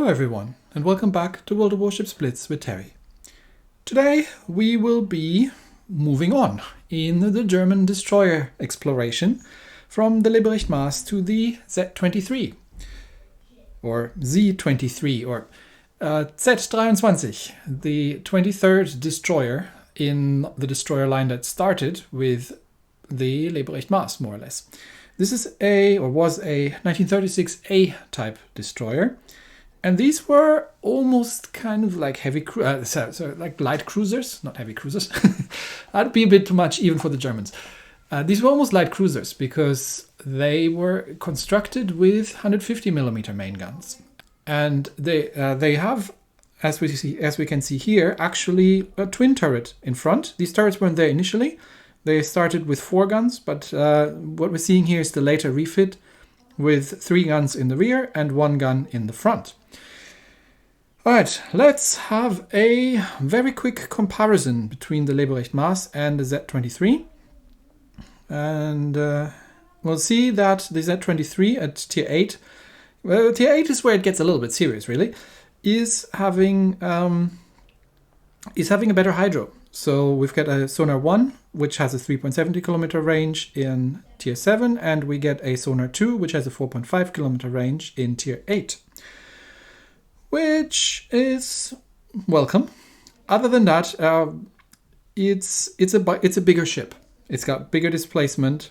everyone, and welcome back to World of Warships Blitz with Terry. Today we will be moving on in the German destroyer exploration from the Leibericht-Maas to the Z23, or Z23, or Z23, the 23rd destroyer in the destroyer line that started with the Leibericht-Maas, more or less. This is was a 1936A type destroyer, and these were almost kind of like like light cruisers, not heavy cruisers. That'd be a bit too much even for the Germans. These were almost light cruisers because they were constructed with 150mm main guns, and they have, as we can see here, actually a twin turret in front. These turrets weren't there initially. They started with 4 guns, but what we're seeing here is the later refit with 3 guns in the rear and 1 gun in the front. Alright, let's have a very quick comparison between the Leibericht-Maas and the Z23. And we'll see that the Z23 at tier 8, well, tier 8 is where it gets a little bit serious, really, is having a better hydro. So we've got a sonar 1, which has a 3.70 kilometer range in tier 7, and we get a sonar 2, which has a 4.5 kilometer range in tier 8, which is welcome. Other than that, it's a bigger ship. It's got bigger displacement.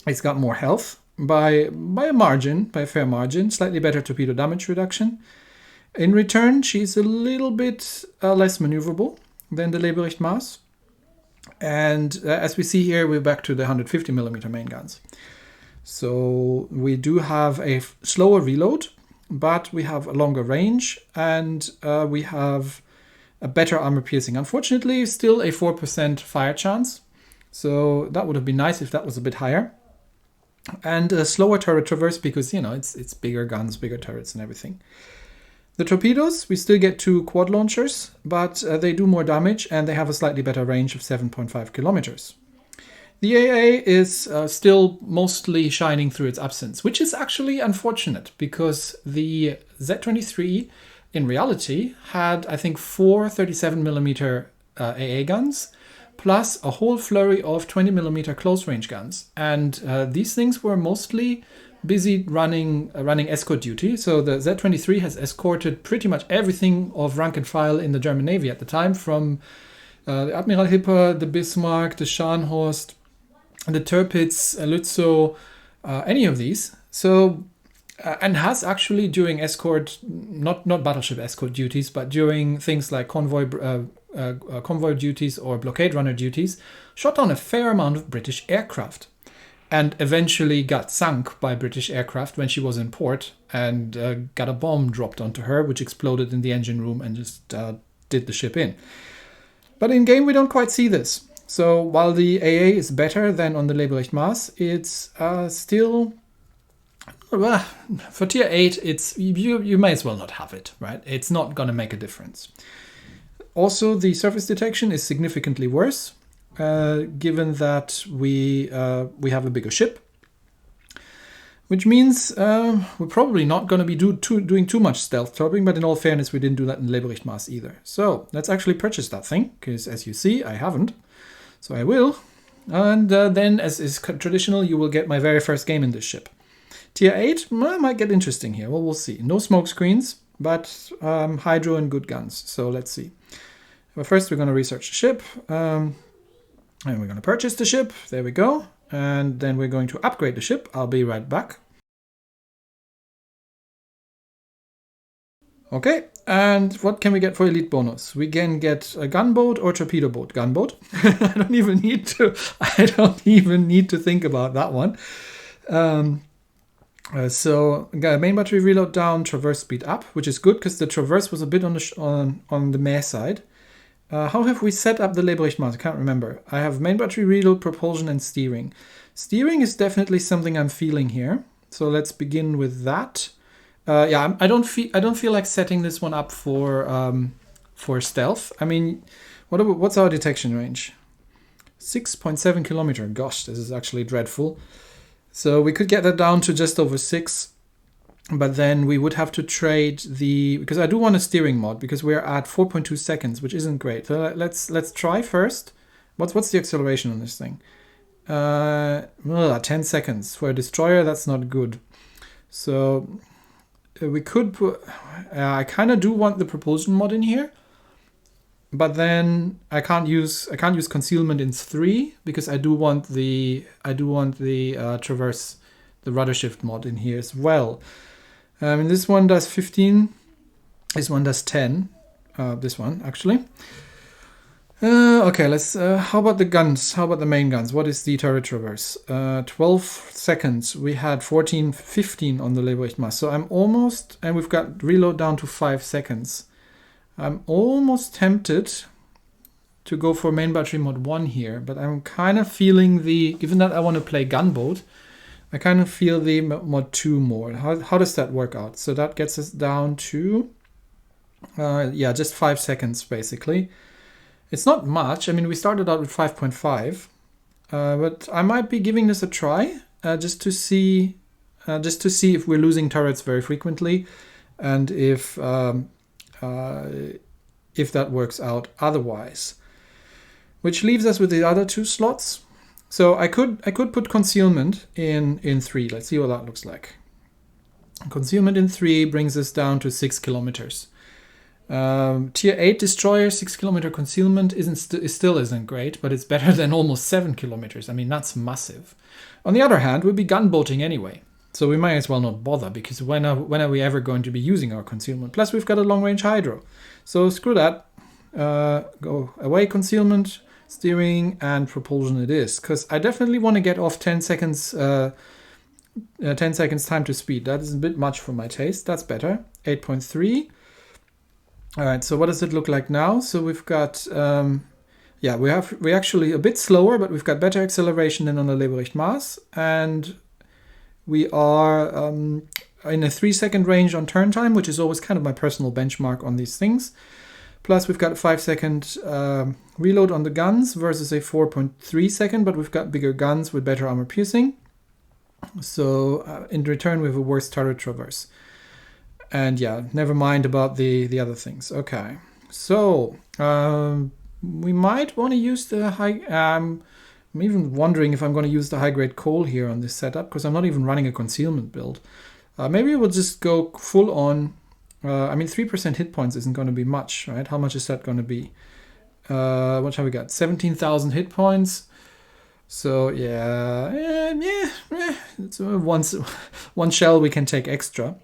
It's got more health by a fair margin, slightly better torpedo damage reduction. In return, she's a little bit less maneuverable than the Leibericht-Maas. And as we see here, we're back to the 150mm main guns. So we do have a slower reload, but we have a longer range, and we have a better armor piercing. Unfortunately, still a 4% fire chance. So that would have been nice if that was a bit higher. And a slower turret traverse because, you know, it's bigger guns, bigger turrets and everything. The torpedoes, we still get 2 quad launchers, but they do more damage and they have a slightly better range of 7.5 kilometers. The AA is still mostly shining through its absence, which is actually unfortunate because the Z23 in reality had, I think, 4 37mm AA guns plus a whole flurry of 20mm close range guns. And these things were mostly busy running escort duty. So the Z23 has escorted pretty much everything of rank and file in the German Navy at the time, from the Admiral Hipper, the Bismarck, the Scharnhorst, the Tirpitz, Lützow, any of these. So and has actually during escort, not battleship escort duties, but during things like convoy duties or blockade runner duties, shot down a fair amount of British aircraft, and eventually got sunk by British aircraft when she was in port and got a bomb dropped onto her, which exploded in the engine room and just did the ship in. But in game, we don't quite see this. So while the AA is better than on the Leibericht-Maas, it's still, well, for tier 8, it's you may as well not have it, right? It's not going to make a difference. Also, the surface detection is significantly worse, given that we have a bigger ship, which means we're probably not going to be doing too much stealth torping, but in all fairness, we didn't do that in Leibericht-Maas either. So let's actually purchase that thing, because as you see, I haven't. So I will. And then, as is traditional, you will get my very first game in this ship. Tier 8 might get interesting here. Well, we'll see. No smoke screens, but hydro and good guns. So let's see. But first, we're going to research the ship. And we're going to purchase the ship. There we go. And then we're going to upgrade the ship. I'll be right back. Okay, and what can we get for elite bonus? We can get a gunboat or torpedo boat. Gunboat. I don't even need to think about that one. So main battery reload down, traverse speed up, which is good because the traverse was a bit on the meh side. How have we set up the Leibericht-Maas? I can't remember. I have main battery reload, propulsion, and steering. Steering is definitely something I'm feeling here. So let's begin with that. Yeah, I don't feel like setting this one up for stealth. I mean, what's our detection range? 6.7 kilometer. Gosh, this is actually dreadful. So we could get that down to just over 6. But then we would have to trade the, because I do want a steering mod, because we're at 4.2 seconds, which isn't great. So let's try first. What's the acceleration on this thing? 10 seconds. For a destroyer, that's not good. So we could put, I kind of do want the propulsion mod in here, but then I can't use concealment in 3 because I do want the traverse, the rudder shift mod in here as well. And this one does 15. This one does 10. This one actually. Okay, let's. How about the guns? How about the main guns? What is the turret traverse? 12 seconds. We had 14, 15 on the Leibericht-Maß. So I'm almost, and we've got reload down to 5 seconds. I'm almost tempted to go for main battery mod 1 here, but I'm kind of feeling given that I want to play gunboat, I kind of feel the mod 2 more. How does that work out? So that gets us down to, yeah, just 5 seconds basically. It's not much. I mean, we started out with 5.5, but I might be giving this a try just to see if we're losing turrets very frequently, and if that works out otherwise. Which leaves us with the other 2 slots. So I could put concealment in 3. Let's see what that looks like. Concealment in 3 brings us down to 6 kilometers. Tier 8 destroyer, 6 kilometer concealment still isn't great, but it's better than almost 7 kilometers. I mean, that's massive. On the other hand, we'll be gunboating anyway, so we might as well not bother, because when are we ever going to be using our concealment? Plus, we've got a long range hydro, so screw that. Go away concealment, steering, and propulsion it is, because I definitely want to get off 10 seconds. 10 seconds time to speed. That is a bit much for my taste. That's better. 8.3. All right, so what does it look like now? So we've got, yeah, we're actually a bit slower, but we've got better acceleration than on the Leibericht-Maß, and we are in a 3-second range on turn time, which is always kind of my personal benchmark on these things. Plus, we've got a 5-second reload on the guns versus a 4.3 second, but we've got bigger guns with better armor piercing. So in return, we have a worse turret traverse. And yeah, never mind about the other things. Okay, so we might want to use the high. I'm even wondering if I'm going to use the high-grade coal here on this setup, because I'm not even running a concealment build. Maybe we'll just go full on. I mean, 3% hit points isn't going to be much, right? How much is that going to be? What have we got? 17,000 hit points. So yeah, it's one shell we can take extra.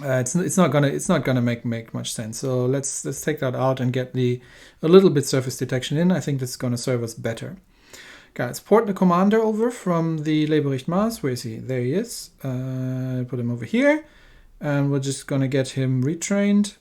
It's not gonna make much sense. So let's take that out and get a little bit surface detection in. I think that's gonna serve us better. Okay, let's port the commander over from the Leibericht-Maß. Where is he? There he is. Put him over here, and we're just gonna get him retrained,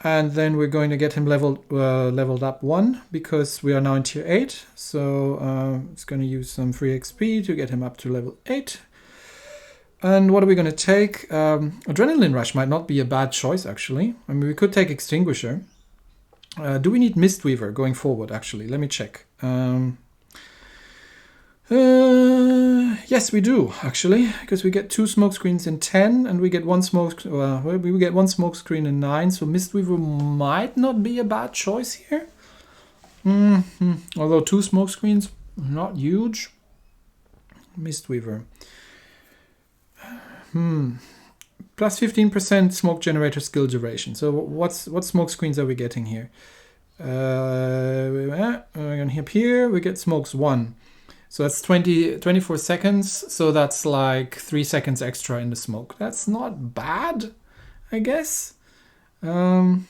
and then we're going to get him leveled up 1, because we are now in tier 8. So it's gonna use some free XP to get him up to level 8. And what are we going to take? Adrenaline Rush might not be a bad choice, actually. I mean, we could take Extinguisher. Do we need Mistweaver going forward, actually? Let me check. Yes, we do, actually, because we get 2 smoke screens in 10, and we get one smoke screen in 9, so Mistweaver might not be a bad choice here. Although 2 smoke screens, not huge. Mistweaver. Plus 15% smoke generator skill duration. So what smoke screens are we getting here? We're going to hit here, we get smokes 1. So that's 24 seconds. So that's like 3 seconds extra in the smoke. That's not bad, I guess. But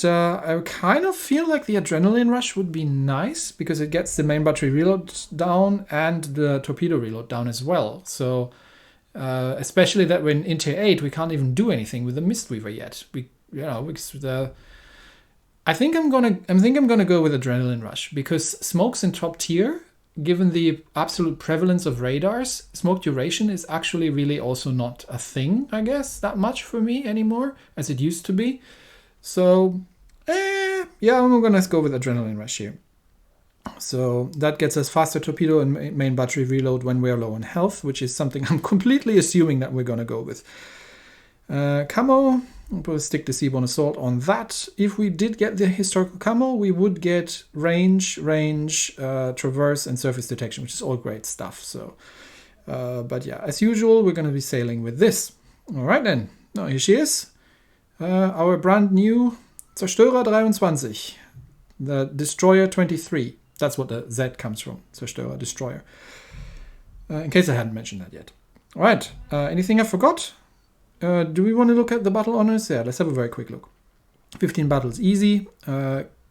I kind of feel like the Adrenaline Rush would be nice, because it gets the main battery reload down and the torpedo reload down as well. So especially that when in tier 8 we can't even do anything with the Mistweaver yet. I think I'm gonna go with Adrenaline Rush, because smokes in top tier, given the absolute prevalence of radars, smoke duration is actually really also not a thing, I guess, that much for me anymore as it used to be. So yeah, I'm gonna go with Adrenaline Rush here. So that gets us faster torpedo and main battery reload when we're low on health, which is something I'm completely assuming that we're going to go with. Camo, we'll stick the seaborne assault on that. If we did get the historical camo, we would get range, traverse, and surface detection, which is all great stuff. So, but yeah, as usual, we're going to be sailing with this. All right then. Now here she is, our brand new Zerstörer 23, the Destroyer 23. That's what the Z comes from, Zerstörer, Destroyer. In case I hadn't mentioned that yet. All right, anything I forgot? Do we want to look at the battle honors? Yeah, let's have a very quick look. 15 battles easy.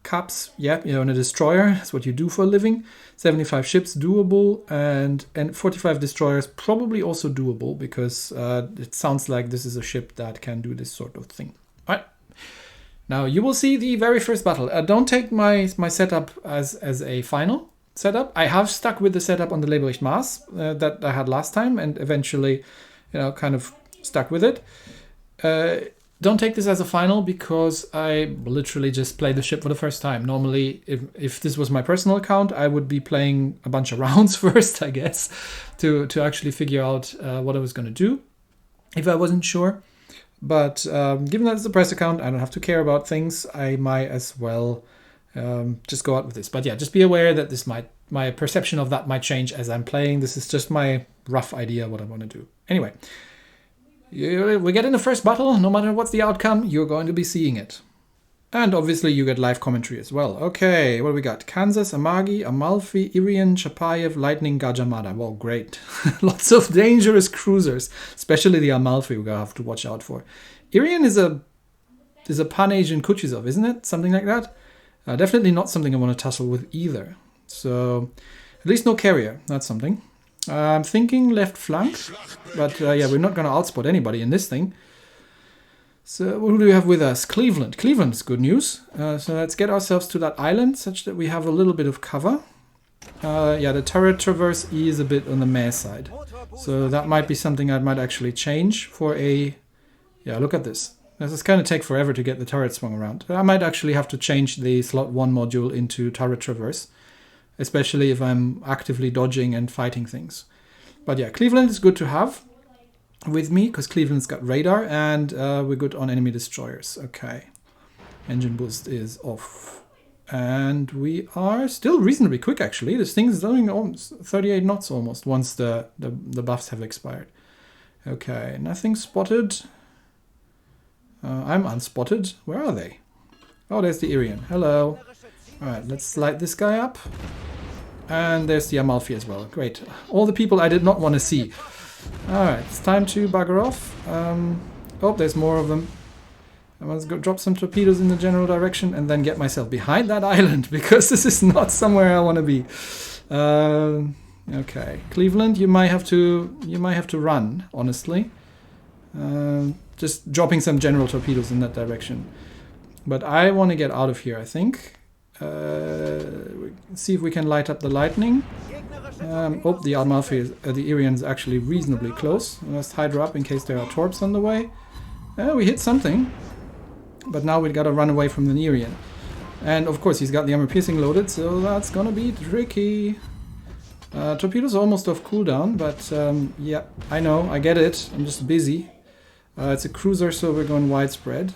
Caps, yeah, you know, in a destroyer, that's what you do for a living. 75 ships, doable. And 45 destroyers, probably also doable, because it sounds like this is a ship that can do this sort of thing. All right. Now, you will see the very first battle. Don't take my setup as a final setup. I have stuck with the setup on the Leibericht Mars that I had last time, and eventually, you know, kind of stuck with it. Don't take this as a final, because I literally just played the ship for the first time. Normally, if this was my personal account, I would be playing a bunch of rounds first, I guess, to actually figure out what I was going to do, if I wasn't sure. But given that it's a press account, I don't have to care about things. I might as well just go out with this. But yeah, just be aware that my perception of that might change as I'm playing. This is just my rough idea what I want to do. Anyway, we get in the first battle. No matter what's the outcome, you're going to be seeing it. And obviously you get live commentary as well. Okay, what do we got? Kansas, Amagi, Amalfi, Irian, Chapayev, Lightning, Gajamada. Well, great. Lots of dangerous cruisers, especially the Amalfi we're going to have to watch out for. Irian is a Pan-Asian Kuchizov, isn't it? Something like that. Definitely not something I want to tussle with either. So, at least no carrier. That's something. I'm thinking left flank. But yeah, we're not going to outspot anybody in this thing. So what do we have with us? Cleveland. Cleveland's good news. So let's get ourselves to that island such that we have a little bit of cover. Yeah, the turret traverse is a bit on the meh side. So that might be something I might actually change for a... Yeah, look at this. This is going to take forever to get the turret swung around. I might actually have to change the slot 1 module into turret traverse, especially if I'm actively dodging and fighting things. But yeah, Cleveland is good to have with me, because Cleveland's got radar, and we're good on enemy destroyers. Okay. Engine boost is off. And we are still reasonably quick, actually. This thing is doing almost 38 knots almost, once the buffs have expired. Okay, nothing spotted. I'm unspotted. Where are they? Oh, there's the Irian. Hello. Alright, let's light this guy up. And there's the Amalfi as well. Great. All the people I did not want to see. Alright, it's time to bugger off. Oh, there's more of them. I must go drop some torpedoes in the general direction and then get myself behind that island, because this is not somewhere I want to be. Okay, Cleveland, you might have to run, honestly. Just dropping some general torpedoes in that direction. But I want to get out of here, I think. See if we can light up the lightning. Oh, the Amalfi, the Irian is actually reasonably close. Let's hydro up in case there are torps on the way. We hit something. But now we've got to run away from the Irian. And of course he's got the armor piercing loaded, so that's gonna be tricky. Torpedoes are almost off cooldown, but yeah, I know, I get it. I'm just busy. It's a cruiser, so we're going widespread.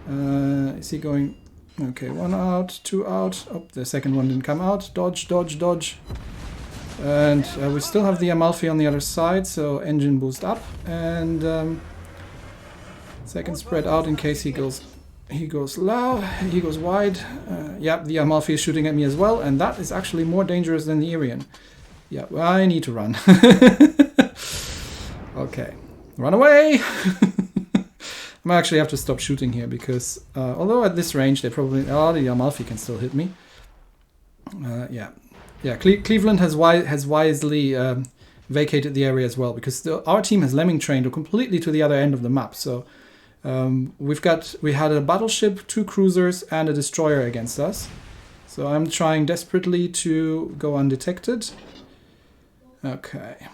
Is he going... Okay, 1 out, 2 out. Oh, the second one didn't come out. Dodge, dodge, dodge. And we still have the Amalfi on the other side, so engine boost up. And second spread out in case he goes low, he goes wide. Yeah, the Amalfi is shooting at me as well, and that is actually more dangerous than the Irian. Yeah, well, I need to run. Okay, run away! I might actually have to stop shooting here, because although at this range they probably... Oh, the Amalfi can still hit me. Yeah, Cleveland has wisely vacated the area as well, because our team has lemming trained completely to the other end of the map. So we had a battleship, 2 cruisers, and a destroyer against us. So I'm trying desperately to go undetected. Okay,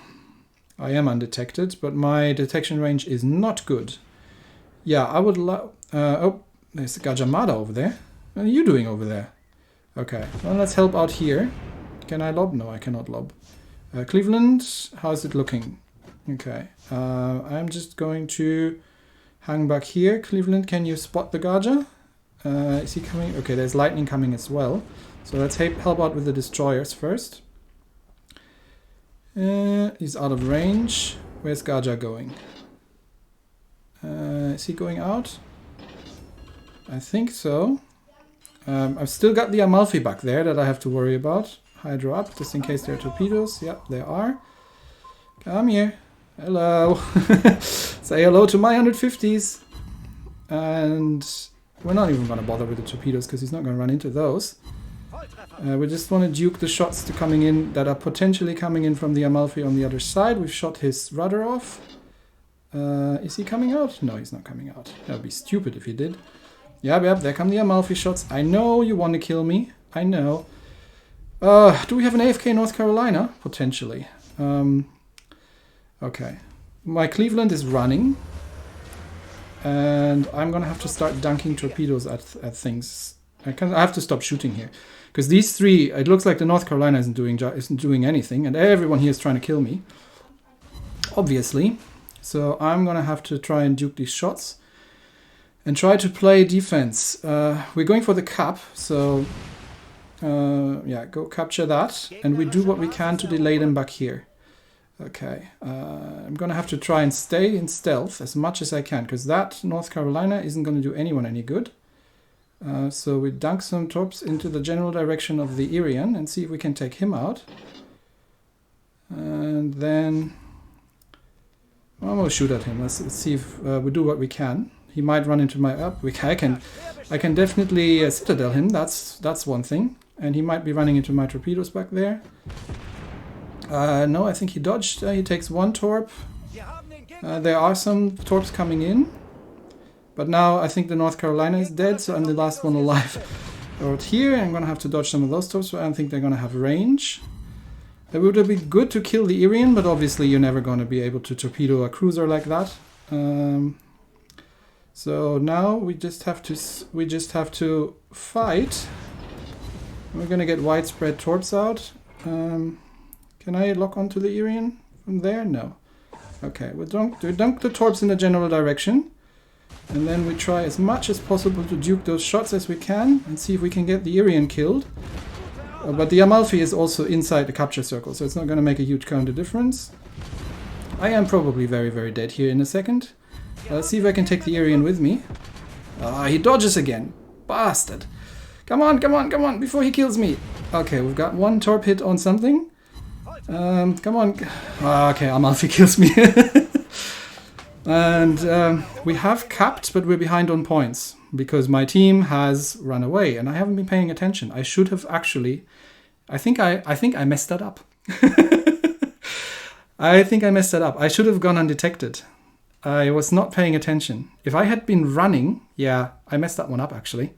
I am undetected, but my detection range is not good. Yeah, I would love... oh, there's Gajamada over there. What are you doing over there? Okay, well, let's help out here. Can I lob? No, I cannot lob. Cleveland, how's it looking? Okay, I'm just going to hang back here. Cleveland, can you spot the Garja? Is he coming? Okay, there's lightning coming as well. So let's help out with the destroyers first. He's out of range. Where's Garja going? Is he going out? I think so. I've still got the Amalfi back there that I have to worry about. Hydro up, just in case there are torpedoes. Yep, there are. Come here. Hello. Say hello to my 150s. And we're not even going to bother with the torpedoes because he's not going to run into those. We just want to duke the shots to coming in that are potentially coming in from the Amalfi on the other side. We've shot his rudder off. Is he coming out? No, he's not coming out. That would be stupid if he did. Yep, there come the Amalfi shots. I know you want to kill me. I know. Do we have an AFK North Carolina? Potentially. Okay. My Cleveland is running. And I'm going to have to start dunking torpedoes at things. I have to stop shooting here. Because these three, it looks like the North Carolina isn't doing anything. And everyone here is trying to kill me. Obviously. So I'm going to have to try and duke these shots. And try to play defense. We're going for the cap. So, yeah, go capture that. And we do what we can to delay them back here. Okay. I'm going to have to try and stay in stealth as much as I can. Because that North Carolina isn't going to do anyone any good. So we dunk some torps into the general direction of the Irian and see if we can take him out. And then well, we'll shoot at him. Let's see if we do what we can. He might run into my up. I can definitely citadel him. That's one thing. And he might be running into my torpedoes back there. No, I think he dodged. He takes one torp. There are some torps coming in. But now I think the North Carolina is dead, so I'm the last one alive. Out here, I'm going to have to dodge some of those torps, so I don't think they're going to have range. It would have been good to kill the Irian, but obviously you're never going to be able to torpedo a cruiser like that. So now we just have to fight. We're going to get widespread torps out. Can I lock onto the Irian from there? No. Okay, we dunk the torps in the general direction. And then we try as much as possible to duke those shots as we can and see if we can get the Irian killed. But the Amalfi is also inside the capture circle, so it's not going to make a huge counter difference. I am probably very, very dead here in a second. Let's see if I can take the Irian with me. He dodges again. Bastard. Come on, come on, come on, before he kills me. Okay, we've got one torp hit on something. Come on. Okay, Amalfi kills me. And we have capped, but we're behind on points. Because my team has run away, and I haven't been paying attention. I should have actually... I think I messed that up. I think I messed that up. I should have gone undetected. I was not paying attention. If I had been running... Yeah, I messed that one up, actually.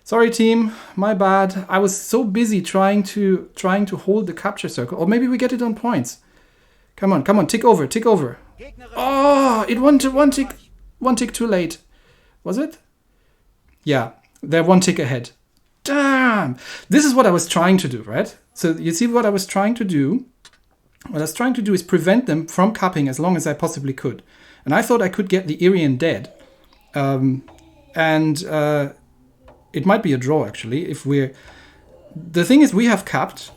Sorry, team. My bad. I was so busy trying to hold the capture circle. Or maybe we get it on points. Come on, come on. Tick over, tick over. Oh, it went to one tick too late. Was it? Yeah, they're one tick ahead. Damn! This is what I was trying to do, right? So you see what I was trying to do? What I was trying to do is prevent them from capping as long as I possibly could. And I thought I could get the Irian dead. It might be a draw, actually. The thing is, we have capped.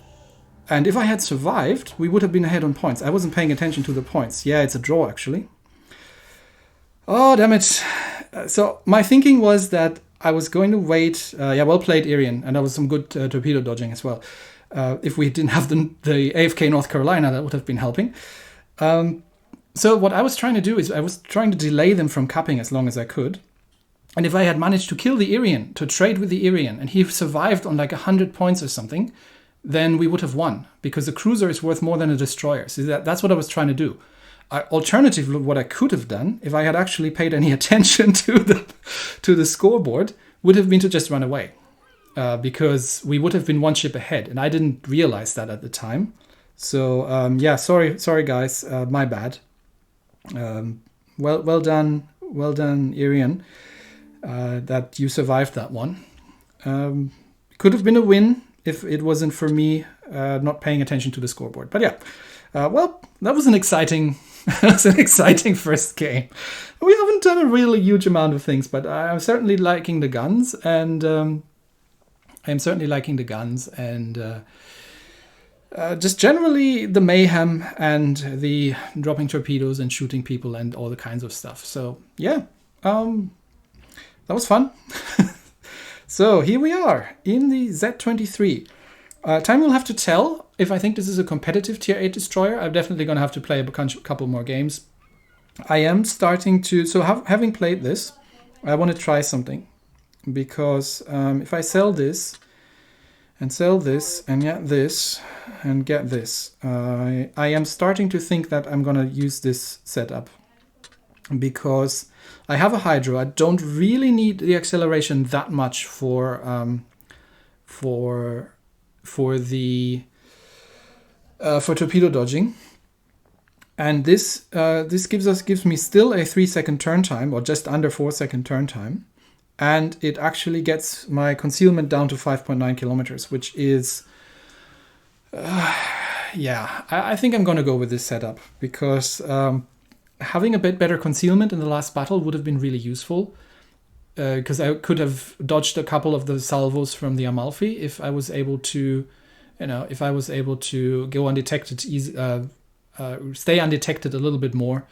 And if I had survived, we would have been ahead on points. I wasn't paying attention to the points. Yeah, it's a draw, actually. Oh, damn it. So my thinking was that I was going to wait. Yeah, well played, Irian. And that was some good torpedo dodging as well. If we didn't have the AFK North Carolina, that would have been helping. So what I was trying to do is I was trying to delay them from capping as long as I could. And if I had managed to kill the Irian, to trade with the Irian, and he survived on like 100 points or something, then we would have won. Because a cruiser is worth more than a destroyer. So that's what I was trying to do. Alternatively, what I could have done, if I had actually paid any attention to the scoreboard, would have been to just run away. Because we would have been one ship ahead. And I didn't realize that at the time. So, yeah, sorry guys. My bad. Well done, Irian, that you survived that one. Could have been a win if it wasn't for me not paying attention to the scoreboard. But yeah, well, that was an exciting, first game. We haven't done a really huge amount of things, but I'm certainly liking the guns, and just generally the mayhem and the dropping torpedoes and shooting people and all the kinds of stuff. So yeah, that was fun. So here we are in the Z23. Time will have to tell if I think this is a competitive tier 8 destroyer. I'm definitely going to have to play a couple more games. I am starting to, so having played this, I want to try something. Because if I sell this and get this and get this, I am starting to think that I'm going to use this setup. Because I have a Hydro. I don't really need the acceleration that much for torpedo dodging, and this gives me still a 3-second turn time, or just under 4-second turn time, and it actually gets my concealment down to 5.9 kilometers, which is yeah, I think I'm gonna go with this setup, because having a bit better concealment in the last battle would have been really useful, because I could have dodged a couple of the salvos from the Amalfi if I was able to, go undetected, stay undetected a little bit more.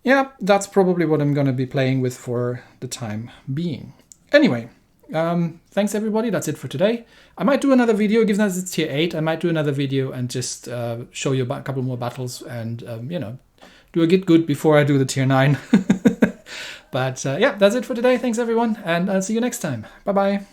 Yeah, that's probably what I'm going to be playing with for the time being. Anyway, thanks everybody. That's it for today. I might do another video, given that it's tier 8. I might do another video and just show you a couple more battles and, do a get good before I do the tier 9. But yeah, that's it for today. Thanks everyone, and I'll see you next time. Bye-bye.